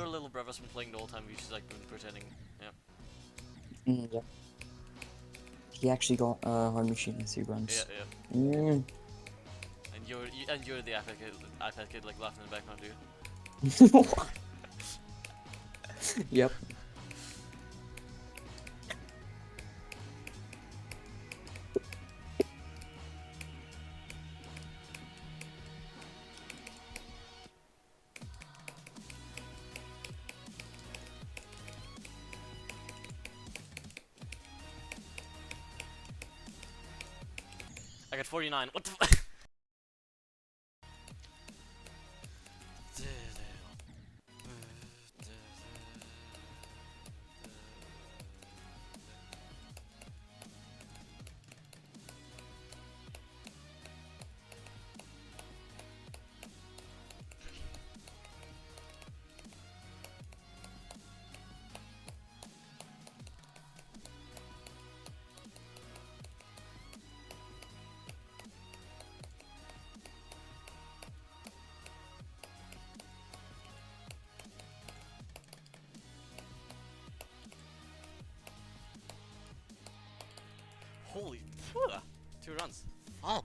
your little brother's been playing the whole time. We just like been pretending. Yeah. Yeah. He actually got Hard Machine as he Yeah, runs. yeah. Mm. And you're the iPad kid like laughing in the background, dude. Yep. I got 49. What the fuck? Holy, 2 runs. Oh.